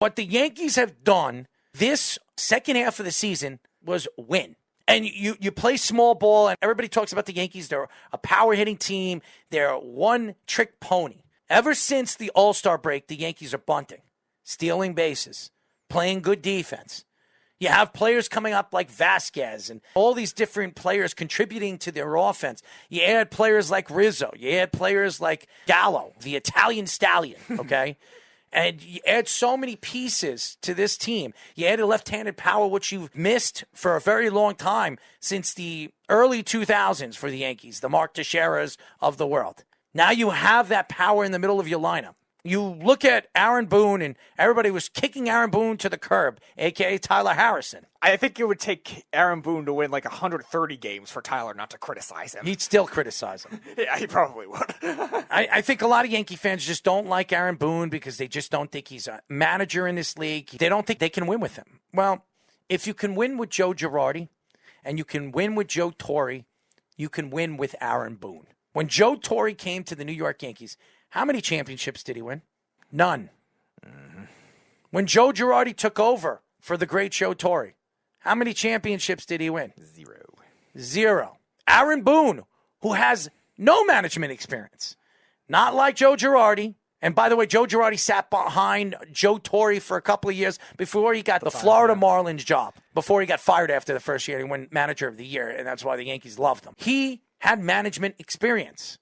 What the Yankees have done this second half of the season was win. And you play small ball, and everybody talks about the Yankees. They're a power-hitting team. They're a one-trick pony. Ever since the All-Star break, the Yankees are bunting, stealing bases, playing good defense. You have players coming up like Vasquez and all these different players contributing to their offense. You add players like Rizzo. You add players like Gallo, the Italian stallion, okay? And you add so many pieces to this team. You add a left-handed power, which you've missed for a very long time since the early 2000s for the Yankees, the Mark Teixeiras of the world. Now you have that power in the middle of your lineup. You look at Aaron Boone, and everybody was kicking Aaron Boone to the curb, a.k.a. Tyler Harrison. I think it would take Aaron Boone to win like 130 games for Tyler not to criticize him. He'd still criticize him. Yeah, he probably would. I think a lot of Yankee fans just don't like Aaron Boone because they just don't think he's a manager in this league. They don't think they can win with him. Well, if you can win with Joe Girardi and you can win with Joe Torre, you can win with Aaron Boone. When Joe Torre came to the New York Yankees, how many championships did he win? None. Mm-hmm. When Joe Girardi took over for the great Joe Torre, how many championships did he win? Zero. Aaron Boone, who has no management experience, not like Joe Girardi. And by the way, Joe Girardi sat behind Joe Torre for a couple of years before he got the Florida Marlins job, before he got fired after the first year. He won Manager of the Year, and that's why the Yankees loved him. He had management experience.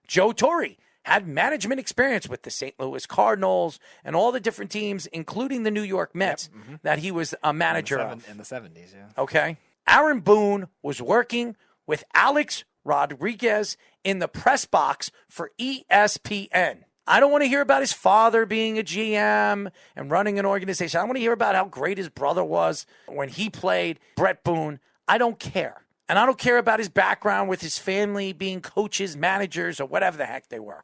Joe Torre had management experience with the St. Louis Cardinals and all the different teams, including the New York Mets, that he was a manager of. In the 70s, yeah. Okay. Aaron Boone was working with Alex Rodriguez in the press box for ESPN. I don't want to hear about his father being a GM and running an organization. I want to hear about how great his brother was when he played Brett Boone. I don't care. And I don't care about his background with his family being coaches, managers, or whatever the heck they were.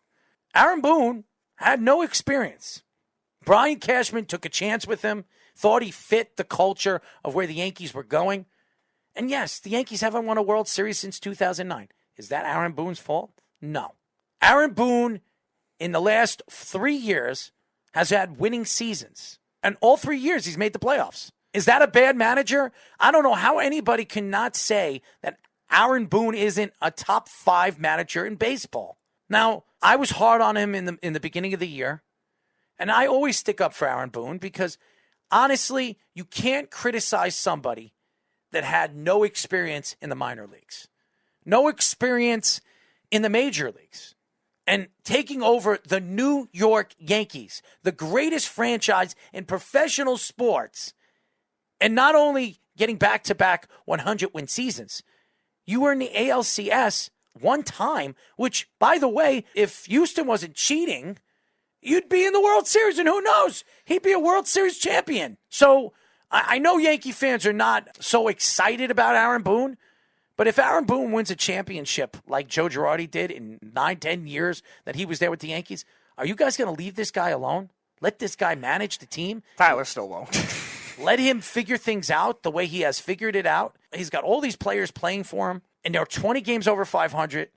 Aaron Boone had no experience. Brian Cashman took a chance with him, thought he fit the culture of where the Yankees were going. And yes, the Yankees haven't won a World Series since 2009. Is that Aaron Boone's fault? No. Aaron Boone, in the last 3 years, has had winning seasons. And all 3 years, he's made the playoffs. Is that a bad manager? I don't know how anybody cannot say that Aaron Boone isn't a top 5 manager in baseball. Now, I was hard on him in the beginning of the year, and I always stick up for Aaron Boone because, honestly, you can't criticize somebody that had no experience in the minor leagues, no experience in the major leagues, and taking over the New York Yankees, the greatest franchise in professional sports, and not only getting back-to-back 100-win seasons, you were in the ALCS one time, which, by the way, if Houston wasn't cheating, you'd be in the World Series, and who knows? He'd be a World Series champion. So I know Yankee fans are not so excited about Aaron Boone, but if Aaron Boone wins a championship like Joe Girardi did in 9-10 years that he was there with the Yankees, are you guys going to leave this guy alone? Let this guy manage the team? Tyler still won't. Let him figure things out the way he has figured it out. He's got all these players playing for him, and there are 20 games over 500.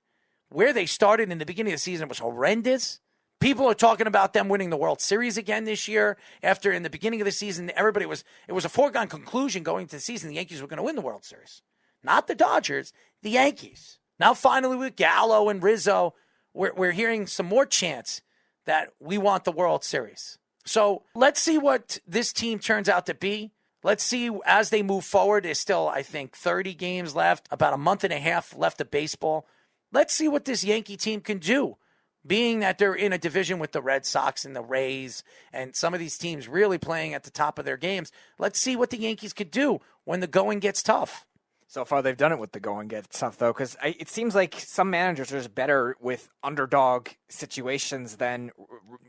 Where they started in the beginning of the season was horrendous. People are talking about them winning the World Series again this year. After in the beginning of the season, it was a foregone conclusion going into the season the Yankees were going to win the World Series. Not the Dodgers, the Yankees. Now finally with Gallo and Rizzo, we're hearing some more chants that we want the World Series. So let's see what this team turns out to be. Let's see as they move forward. There's still, I think, 30 games left, about a month and a half left of baseball. Let's see what this Yankee team can do, being that they're in a division with the Red Sox and the Rays and some of these teams really playing at the top of their games. Let's see what the Yankees could do when the going gets tough. So far, they've done it with the going gets tough, though, because it seems like some managers are just better with underdog situations than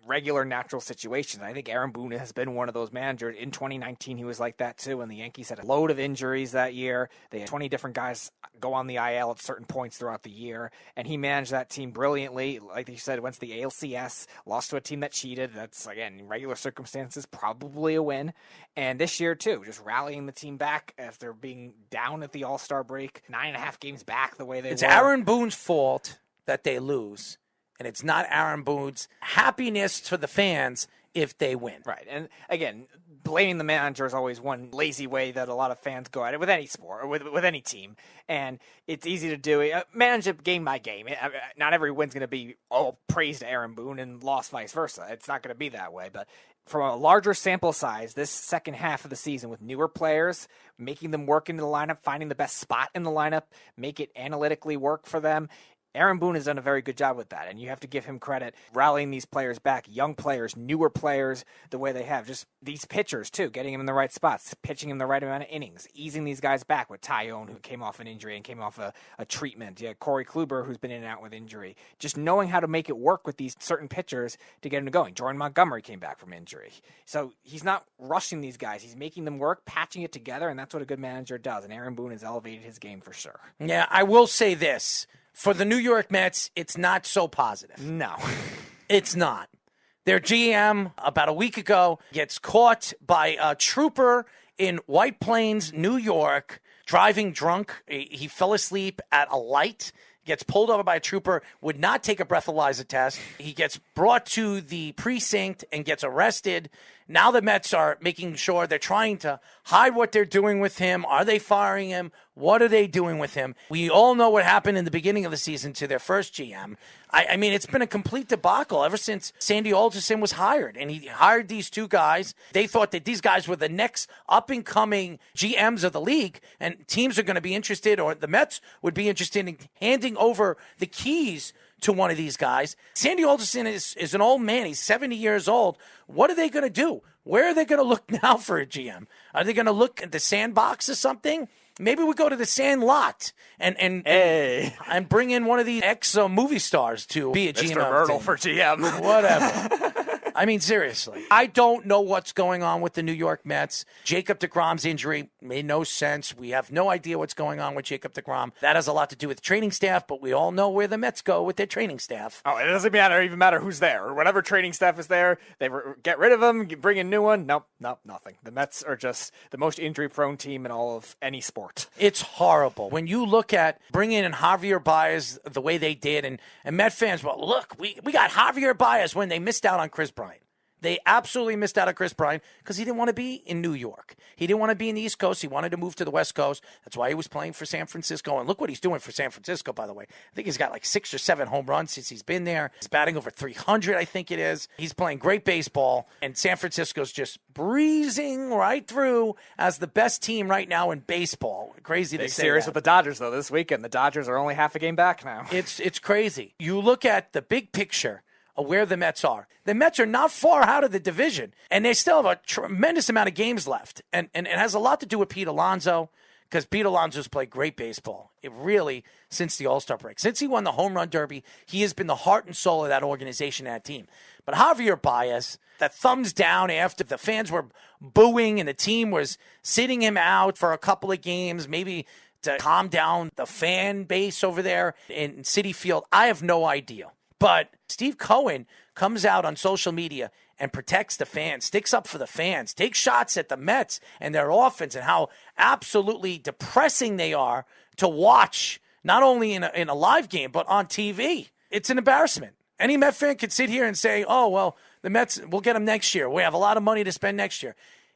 regular natural situations. I think Aaron Boone has been one of those managers. In 2019, he was like that, too, and the Yankees had a load of injuries that year. They had 20 different guys go on the IL at certain points throughout the year, and he managed that team brilliantly. Like you said, went to the ALCS, lost to a team that cheated. That's, again, in regular circumstances, probably a win. And this year, too, just rallying the team back after being down at the All-Star break, 9.5 games back the way they were. It's Aaron Boone's fault that they lose, and it's not Aaron Boone's happiness for the fans if they win. Right. And again, blaming the manager is always one lazy way that a lot of fans go at it with any sport or with any team. And it's easy to do it. Manage it game by game. Not every win's going to be all praise to Aaron Boone and loss vice versa. It's not going to be that way. But from a larger sample size, this second half of the season with newer players, making them work into the lineup, finding the best spot in the lineup, make it analytically work for them, Aaron Boone has done a very good job with that, and you have to give him credit rallying these players back, young players, newer players, the way they have. Just these pitchers, too, getting them in the right spots, pitching them the right amount of innings, easing these guys back with Tyone, who came off an injury and came off a treatment. Yeah, Corey Kluber, who's been in and out with injury. Just knowing how to make it work with these certain pitchers to get them going. Jordan Montgomery came back from injury. So he's not rushing these guys. He's making them work, patching it together, and that's what a good manager does, and Aaron Boone has elevated his game for sure. Yeah, I will say this. For the New York Mets, it's not so positive. No. It's not. Their GM, about a week ago, gets caught by a trooper in White Plains, New York, driving drunk. He fell asleep at a light, gets pulled over by a trooper, would not take a breathalyzer test. He gets brought to the precinct and gets arrested. Now the Mets are making sure they're trying to hide what they're doing with him. Are they firing him? What are they doing with him? We all know what happened in the beginning of the season to their first GM. I mean, it's been a complete debacle ever since Sandy Alderson was hired. And he hired these two guys. They thought that these guys were the next up-and-coming GMs of the league, and teams are going to be interested, or the Mets would be interested in handing over the keys to one of these guys. Sandy Alderson is an old man. He's 70 years old. What are they going to do? Where are they going to look now for a GM? Are they going to look at the sandbox or something? Maybe we go to the sand lot and bring in one of these ex-movie stars to be a GM. Mr. Myrtle for GM. Whatever. I mean, seriously. I don't know what's going on with the New York Mets. Jacob deGrom's injury made no sense. We have no idea what's going on with Jacob deGrom. That has a lot to do with training staff, but we all know where the Mets go with their training staff. Oh, it doesn't even matter who's there. Whatever training staff is there, they get rid of them, bring in a new one. Nope, nothing. The Mets are just the most injury-prone team in all of any sport. It's horrible. When you look at bringing in Javier Baez the way they did, and Met fans, well, look, we got Javier Baez when they missed out on Chris Bryant. They absolutely missed out on Chris Bryant because he didn't want to be in New York. He didn't want to be in the East Coast. He wanted to move to the West Coast. That's why he was playing for San Francisco. And look what he's doing for San Francisco, by the way. I think he's got like 6 or 7 home runs since he's been there. He's batting over 300, I think it is. He's playing great baseball. And San Francisco's just breezing right through as the best team right now in baseball. Crazy to say Serious that. with the Dodgers, though, this weekend. The Dodgers are only half a game back now. It's crazy. You look at the big picture of where the Mets are. The Mets are not far out of the division, and they still have a tremendous amount of games left. And it has a lot to do with Pete Alonso, because Pete Alonso's played great baseball. It really, since the All-Star break. Since he won the Home Run Derby, he has been the heart and soul of that organization, that team. But Javier Baez, that thumbs down after the fans were booing and the team was sitting him out for a couple of games, maybe to calm down the fan base over there in Citi Field, I have no idea. But Steve Cohen comes out on social media and protects the fans, sticks up for the fans, takes shots at the Mets and their offense and how absolutely depressing they are to watch, not only in a live game, but on TV. It's an embarrassment. Any Met fan could sit here and say, oh, well, the Mets, we'll get them next year. We have a lot of money to spend next year.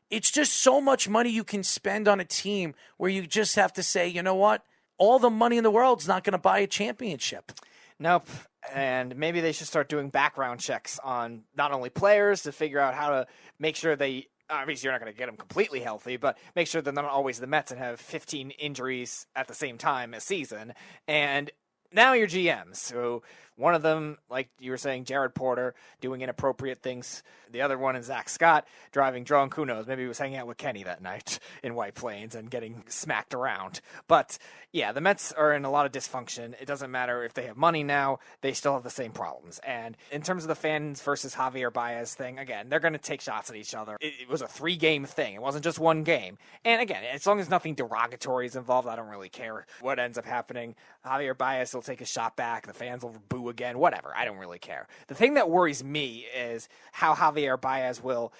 It's just so much money you can spend on a team where you just have to say, you know what? All the money in the world's not going to buy a championship. Nope. And maybe they should start doing background checks on not only players to figure out how to make sure they, obviously you're not going to get them completely healthy, but make sure they're not always the Mets and have 15 injuries at the same time a season. And now your GMs. So one of them, like you were saying, Jared Porter doing inappropriate things. The other one is Zack Scott driving drunk. Who knows? Maybe he was hanging out with Kenny that night in White Plains and getting smacked around. But yeah, the Mets are in a lot of dysfunction. It doesn't matter if they have money now, they still have the same problems. And in terms of the fans versus Javier Baez thing, again, they're going to take shots at each other. It was a 3-game thing. It wasn't just one game. And again, as long as nothing derogatory is involved, I don't really care what ends up happening. Javier Baez will take a shot back. The fans will boo again, whatever. I don't really care. The thing that worries me is how Javier Baez will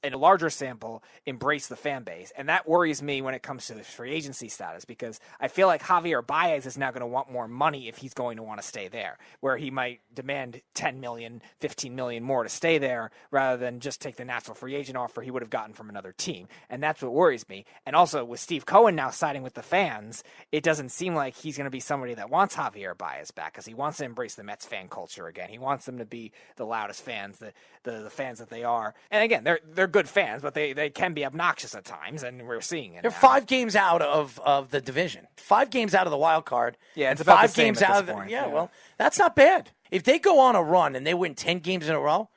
in a larger sample, embrace the fan base. And that worries me when it comes to the free agency status, because I feel like Javier Baez is now going to want more money if he's going to want to stay there, where he might demand 10 million, 15 million more to stay there rather than just take the natural free agent offer he would have gotten from another team. And that's what worries me. And also with Steve Cohen now siding with the fans, it doesn't seem like he's going to be somebody that wants Javier Baez back, because he wants to embrace the Mets fan culture again. He wants them to be the loudest fans, the fans that they are. And again, they're good fans, but they can be obnoxious at times, and we're seeing it. They're now. 5 games out of the division, 5 games out of the wild card. Yeah, it's about 5 the same games at out this of point. Yeah, well, that's not bad. If they go on a run and they win 10 games in a row,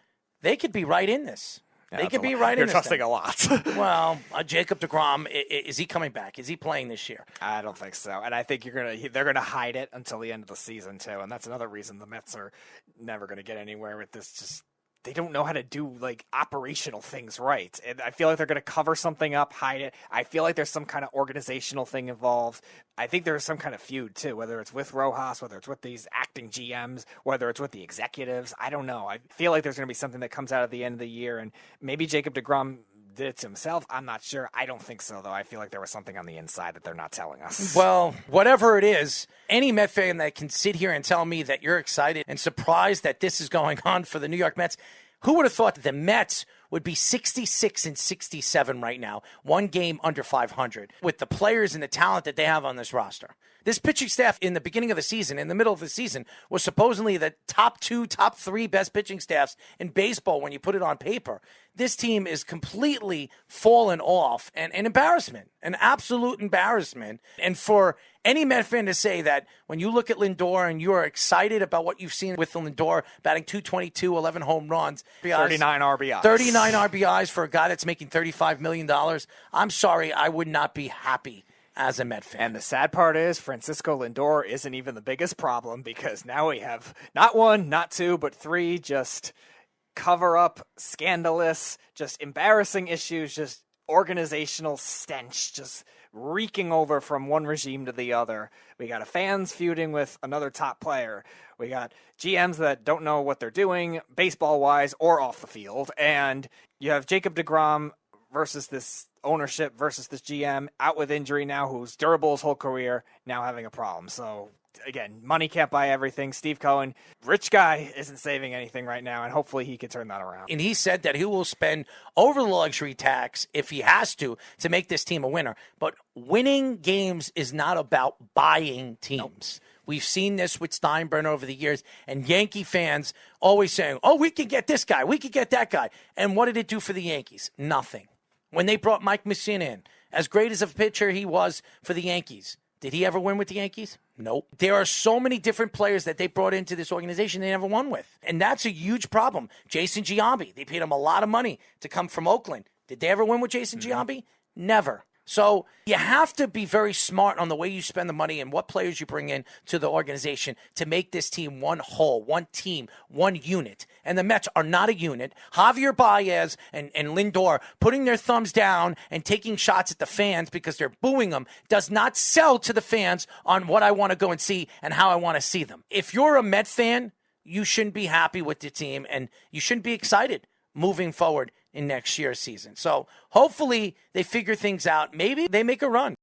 they could be right in this. Yeah, they could be right in this. You're trusting a lot. Well, Jacob deGrom, is he coming back? Is he playing this year? I don't think so, and I think they're gonna hide it until the end of the season too, and that's another reason the Mets are never gonna get anywhere with this. Just they don't know how to do like operational things right, and I feel like they're gonna cover something up, hide it. I feel like there's some kind of organizational thing involved. I think there's some kind of feud too, whether it's with Rojas, whether it's with these acting GMs, whether it's with the executives. I don't know. I feel like there's going to be something that comes out at the end of the year, and maybe Jacob deGrom did it to himself. I'm not sure. I don't think so, though. I feel like there was something on the inside that they're not telling us. Well, whatever it is, any Met fan that can sit here and tell me that you're excited and surprised that this is going on for the New York Mets, who would have thought that the Mets would be 66 and 67 right now, 1 game under 500, with the players and the talent that they have on this roster? This pitching staff in the beginning of the season, in the middle of the season, was supposedly the top 2, top 3 best pitching staffs in baseball when you put it on paper. This team is completely fallen off, and an embarrassment, an absolute embarrassment. And for any Met fan to say that when you look at Lindor and you are excited about what you've seen with Lindor batting .222, 11 home runs, 39 RBIs. 39 RBIs for a guy that's making $35 million, I'm sorry, I would not be happy as a Met fan. And the sad part is Francisco Lindor isn't even the biggest problem, because now we have not 1, not 2, but 3 just cover-up, scandalous, just embarrassing issues, just organizational stench, just reeking over from one regime to the other. We got fans feuding with another top player. We got GMs that don't know what they're doing, baseball-wise or off the field. And you have Jacob deGrom versus this ownership versus this GM out with injury now, who's durable his whole career, now having a problem. So again, money can't buy everything. Steve Cohen, rich guy, isn't saving anything right now, and hopefully he can turn that around. And he said that he will spend over the luxury tax if he has to make this team a winner. But winning games is not about buying teams. Nope. We've seen this with Steinbrenner over the years, and Yankee fans always saying, oh, we could get this guy, we could get that guy. And what did it do for the Yankees? Nothing. When they brought Mike Mussina in, as great as a pitcher he was for the Yankees, did he ever win with the Yankees? Nope. There are so many different players that they brought into this organization they never won with. And that's a huge problem. Jason Giambi, they paid him a lot of money to come from Oakland. Did they ever win with Jason Giambi? Never. So you have to be very smart on the way you spend the money and what players you bring in to the organization to make this team one whole, one team, one unit. And the Mets are not a unit. Javier Baez and Lindor putting their thumbs down and taking shots at the fans because they're booing them does not sell to the fans on what I want to go and see and how I want to see them. If you're a Met fan, you shouldn't be happy with the team and you shouldn't be excited moving forward in next year's season. So hopefully they figure things out. Maybe they make a run.